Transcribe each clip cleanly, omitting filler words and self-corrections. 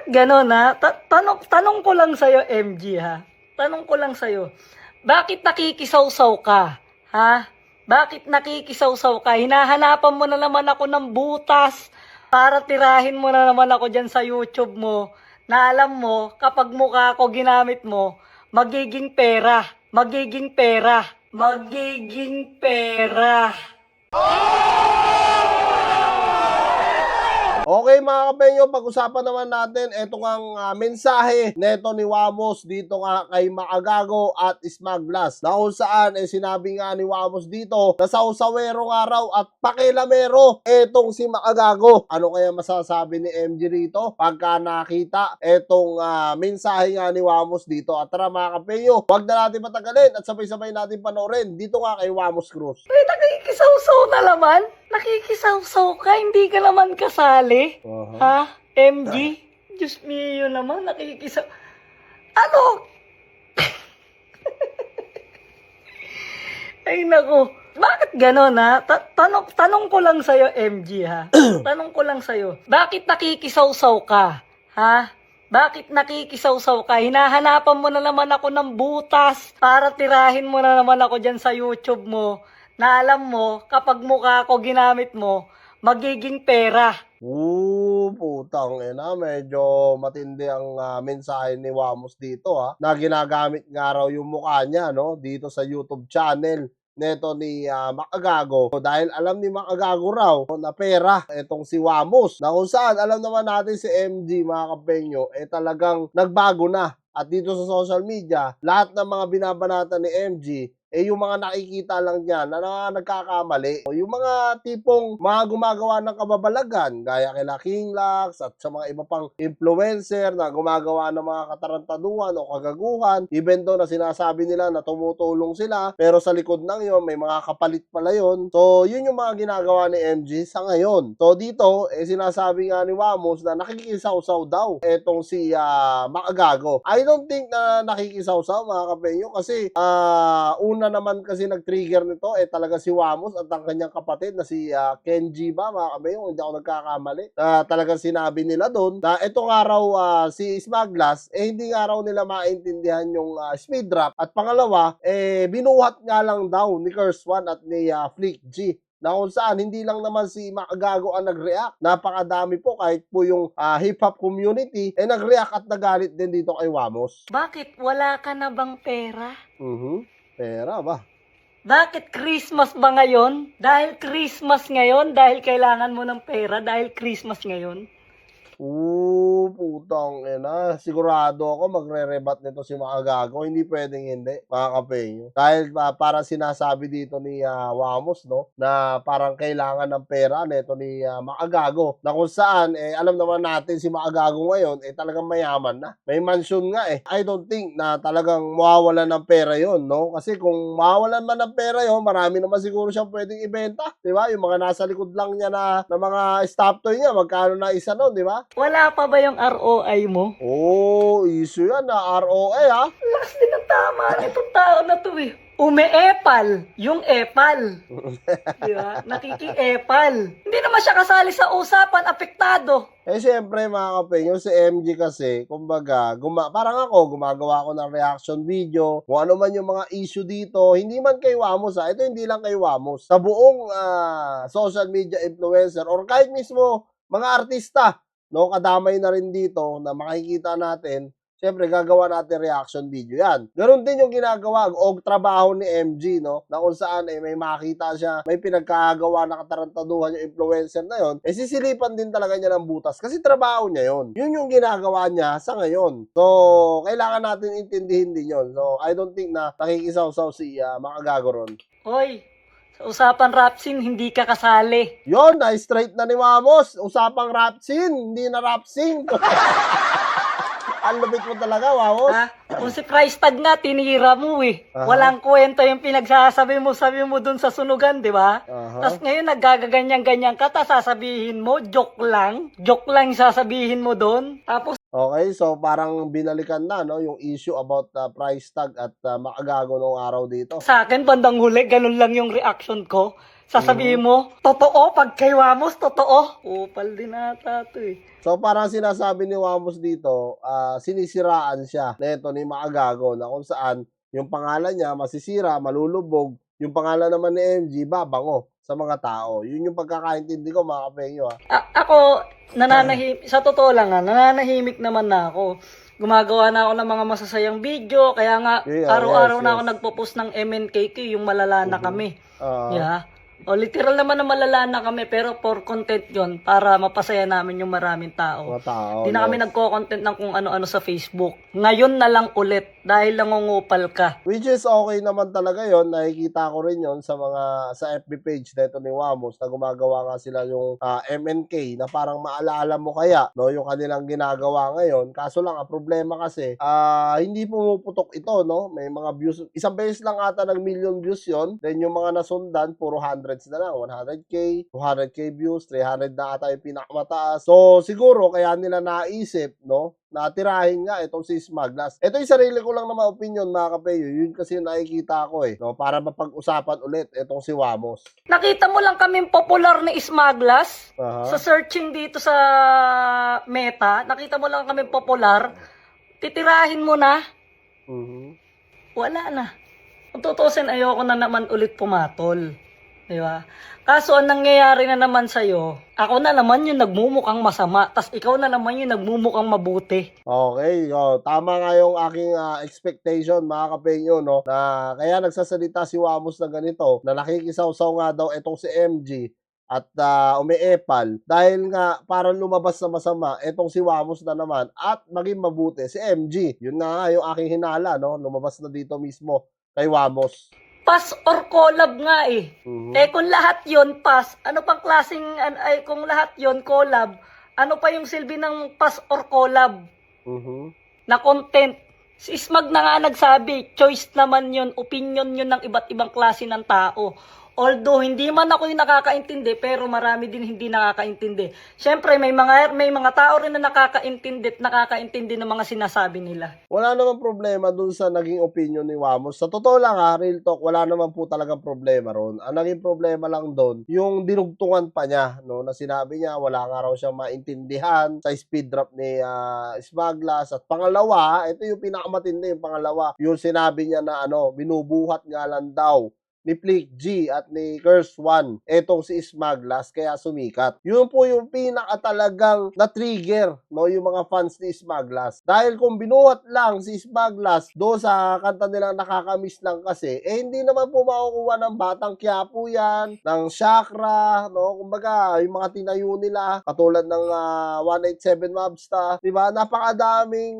gano'n ha? Tanong ko lang sa'yo, MG ha? Tanong ko lang sa'yo. Bakit nakikisawsaw ka? Ha? Bakit nakikisawsaw ka? Hinahanapan mo na naman ako ng butas para tirahin mo na naman ako dyan sa YouTube mo na alam mo, kapag mukha ko ginamit mo, magiging pera. Magiging pera. Magiging pera. Okay mga kapenyo, pag-usapan naman natin itong mensahe neto ni Wamos dito nga kay Maagago at Smaglas. Na kung saan sinabi nga ni Wamos dito na sausawero nga raw at pakilamero etong si Maagago. Ano kaya masasabi ni MG rito pagka nakita etong mensahe nga ni Wamos dito? At tara mga kapenyo, huwag na natin matagalin at sabay-sabay natin panoorin dito nga kay Wamos Cruz. Ay, nakikisawsaw na naman? Nakikisawsaw ka? Hindi ka naman kasali? Ha? MG? Diyos mio naman, nakikisaw... Ano? Ay, naku. Bakit gano'n, ha? Tanong ko lang sa'yo, MG, ha? Tanong ko lang sa'yo. Bakit nakikisawsaw ka? Ha? Bakit nakikisawsaw ka? Hinahanapan mo na naman ako ng butas para tirahin mo na naman ako dyan sa YouTube mo na alam mo, kapag mukha ko ginamit mo, magiging pera. Putang ina, medyo matindi ang mensahe ni Wamos dito na ginagamit nga raw yung mukha niya no dito sa YouTube channel neto ni Maagago. Dahil alam ni Maagago raw na pera etong si Wamos. Na kung saan alam naman natin si MG mga kapenyo talagang nagbago na. At dito sa social media, lahat ng mga binabanata ni MG yung mga nakikita lang niya na nagkakamali. O yung mga tipong mga gumagawa ng kababalagan, gaya kila King Lax at sa mga iba pang influencer na gumagawa ng mga katarantaduhan o kagaguhan, even though na sinasabi nila na tumutulong sila, pero sa likod ng yun, may mga kapalit pala yun. So, yun yung mga ginagawa ni MG sa ngayon. So, dito, sinasabi nga ni Wamos na nakikisawsaw daw etong si Maagago. I don't think na nakikisawsaw mga kapenyo kasi una naman kasi nag-trigger nito talaga si Wamos at ang kanyang kapatid na si Kenji ba mga kabayo, hindi ako nagkakamali. Talagang sinabi nila doon na ito nga raw si Smaglas hindi nga raw nila maintindihan yung speed drop at pangalawa binuhat nga lang daw ni Curse One at ni Flick G. Na kung saan hindi lang naman si Maagago ang nag-react. Napakadami po kahit po yung hip-hop community nag-react at nagalit din dito kay Wamos. Bakit wala ka na bang pera? Pera ba? Bakit Christmas ba ngayon? Dahil Christmas ngayon? Dahil kailangan mo ng pera? Dahil Christmas ngayon? Putang ina. Sigurado ako magre-rebat nito si Maagago. Hindi pwedeng hindi, mga kapenyo. Dahil para sinasabi dito ni Wamos, no, na parang kailangan ng pera nito ni Maagago. Na kung saan, alam naman natin si Maagago ngayon, talagang mayaman na. May mansion nga I don't think na talagang mawawalan ng pera yon, no? Kasi kung mawawalan man ng pera yon, marami naman siguro siyang pwedeng ibenta. Diba? Yung mga nasa likod lang niya na mga stop toy niya, magkano na isa nun, diba? Wala pa ba yung ROI mo? Issue yan na ROA Lakas din ang tama nitong tao na to Ume-epal. Yung epal. Diba? Nakiki-epal. Hindi naman siya kasali sa usapan, apektado. Siyempre mga kapenyo, si MG kasi, kumbaga, parang ako, gumagawa ako ng reaction video, kung ano man yung mga issue dito, hindi man kay Wamos ito hindi lang kay Wamos, sa buong social media influencer, or kahit mismo mga artista, no, kadamay na rin dito na makikita natin, siyempre gagawa natin reaction video yan. Ganon din yung ginagawa o trabaho ni MG, no, na kung saan may makita siya, may pinagkagawa na katarantaduhan yung influencer na yon, sisilipan din talaga niya ng butas kasi trabaho niya yon. Yun yung ginagawa niya sa ngayon. So, kailangan natin intindihin din yon. So, I don't think na nakikisawsaw si Maagago ron. Hoy, sa usapan rap scene, hindi ka kasali. Yon, na-straight na ni Wamos. Usapang rap scene, hindi na rap scene. Ang lupit mo talaga, Wamos. Kung si price tag nga, tinira mo Walang kwenta yung pinagsasabi mo, sabi mo dun sa sunugan, di ba? Tapos ngayon, naggagaganyan-ganyan ka, tapos sasabihin mo, joke lang yung sasabihin mo dun. Tapos, okay, so parang binalikan na no yung issue about price tag at Maagago nung araw dito. sa akin, bandang huli, ganun lang yung reaction ko. Sasabihin mo, totoo, pag kay Wamos, totoo. Upal din ata to eh. So parang sinasabi ni Wamos dito, sinisiraan siya neto ni Maagago na kung saan yung pangalan niya masisira, malulubog, yung pangalan naman ni MG babango sa mga tao. Yun yung pagkakaintindi ko mga kapenyo ha. Ako, sa totoo lang nananahimik naman na ako. Gumagawa na ako ng mga masasayang video, kaya nga Yeah, araw-araw yes, na ako yes. nagpo-post ng MNKK, yung malala na kami. Ah, Yeah. O literal naman na malala na kami, pero for content yon para mapasaya namin yung maraming tao. mga tao. Hindi na kami yes. nagko-content ng kung ano-ano sa Facebook. Ngayon na lang ulit dahil nangungupal ka. Which is okay naman talaga yon. Nakikita ko rin yon sa FB page nito ni Wamos na gumagawa nga sila yung MNK na parang maalala mo kaya no yung kanilang ginagawa ngayon. Kaso lang ang problema kasi hindi pumuputok ito no. May mga views. Isang beses lang ata nag-million views yon. Then yung mga nasundan puro hundreds na lang. 100k, 200k views, 300 na ata yung pinakamataas. So siguro kaya nila naisip no natirahin nga itong si Smaglas. Ito yung sarili ko lang naman opinion mga kapeyo. Yun kasi yung nakikita ko no, para mapag-usapan ulit itong si Wamos. Nakita mo lang kaming popular ni Smaglas Aha. sa searching dito sa Meta. Nakita mo lang kaming popular. Titirahin mo na. Mhm. Wala na. Kung tutusin, ayoko na naman ulit pumatol. Di ba? Kaso ang nangyayari na naman sa'yo, ako na naman yung nagmumukhang masama, tas ikaw na naman yung nagmumukhang mabuti. Okay, tama nga yung aking expectation mga kapenyo no na kaya nagsasalita si Wamos na ganito na nakikisawsaw nga daw itong si MG at umiepal dahil nga parang lumabas na masama itong si Wamos na naman at maging mabuti si MG. Yun nga yung aking hinala no, lumabas na dito mismo kay Wamos. Pass or collab nga eh. Mhm. Eh kung lahat yon pass, ano pang klaseng, kung lahat yon collab, ano pa yung silbi ng pass or collab Mhm. na content? Si Smag na nga nagsabi, choice naman yun, opinion yun ng iba't ibang klase ng tao. Although hindi man ako yung nakakaintindi, pero marami din hindi nakakaintindi. Siyempre may mga tao rin na nakakaintindi ng mga sinasabi nila. Wala namang problema dun sa naging opinion ni Wamos. Sa totoo lang real talk, wala naman po talagang problema ron. Ang naging problema lang doon, yung dinugtungan pa niya, no, na sinabi niya wala nga raw siyang maintindihan sa speed drop ni Smaglas. At pangalawa, ito yung pinakamatindi, yung pangalawa, yung sinabi niya na binubuhat nga lang daw ni Flick G at ni Curse One etong si Smaglas kaya sumikat. Yun po yung pinaka talagang na-trigger no, yung mga fans ni Smaglas. Dahil kung binuhat lang si Smaglas do sa kanta nilang Nakakamiss Lang kasi, hindi naman po makukuha ng Batang Quiapo yan, ng Chakra, no? Kumbaga, yung mga tinayo nila, katulad ng 187 Mobsta, di ba? Napakadaming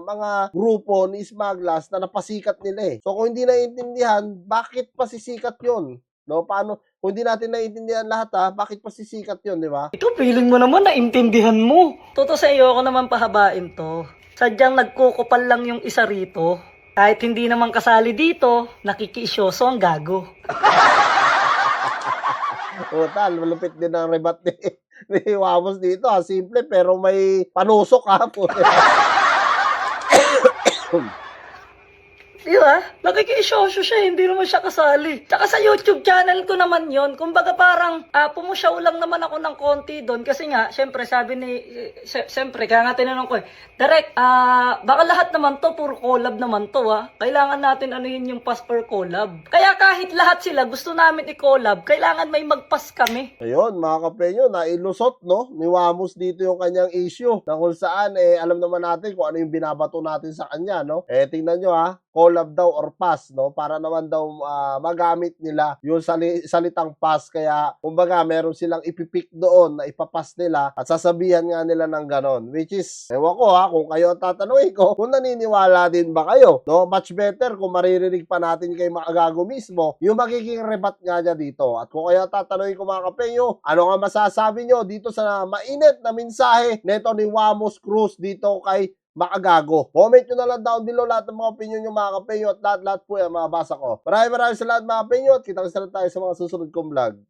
mga grupo ni Smaglas na napasikat nila eh. So kung hindi naiintindihan, bakit pasisikat yun? No, paano kung hindi natin naiintindihan lahat bakit pasisikat yun, di ba? Ito, feeling mo naman naintindihan mo. Totoo sa iyo, ako naman pahabain to. Sadyang nagkukupal lang yung isa rito. Kahit hindi naman kasali dito, nakikiisyoso ang gago. Total, malupit din ang rebat ni Wamos dito Simple pero may panusok Di ba? Nakikiisyoso siya, hindi naman siya kasali. Tsaka sa YouTube channel ko naman yon. Kumbaga parang pumusyaw lang naman ako ng konti doon. Kasi nga, syempre kaya nga tinanong ko Direk, baka lahat naman to, puro collab naman to Kailangan natin anuhin yung pass or collab. Kaya kahit lahat sila gusto namin i-collab, kailangan may mag-pass kami. Ayun, mga kapenyo, nailusot, no? Ni Wamos dito yung kanyang issue na kung saan, alam naman natin kung ano yung binabato natin sa kanya, no? Tingnan nyo, collab daw or pass, no? Para naman daw magamit nila yung salitang pass. Kaya, kumbaga, meron silang ipipick doon na ipapass nila at sasabihan nga nila ng ganon. Which is, ewan ko kung kayo ang tatanungin ko, kung naniniwala din ba kayo, no? Much better kung maririnig pa natin kay Maagago mismo, yung magiging rebat nga niya dito. At kung kayo ang tatanungin ko mga kapenyo, ano nga masasabi nyo dito sa mainit na mensahe neto ni Wamos Cruz dito kay Maagago? Comment nyo na lang down below lahat ng mga opinion nyo mga kapenyo at lahat po yan mabasa ko. Maraming salamat mga kapenyo at kita-kita tayo sa mga susunod kong vlog.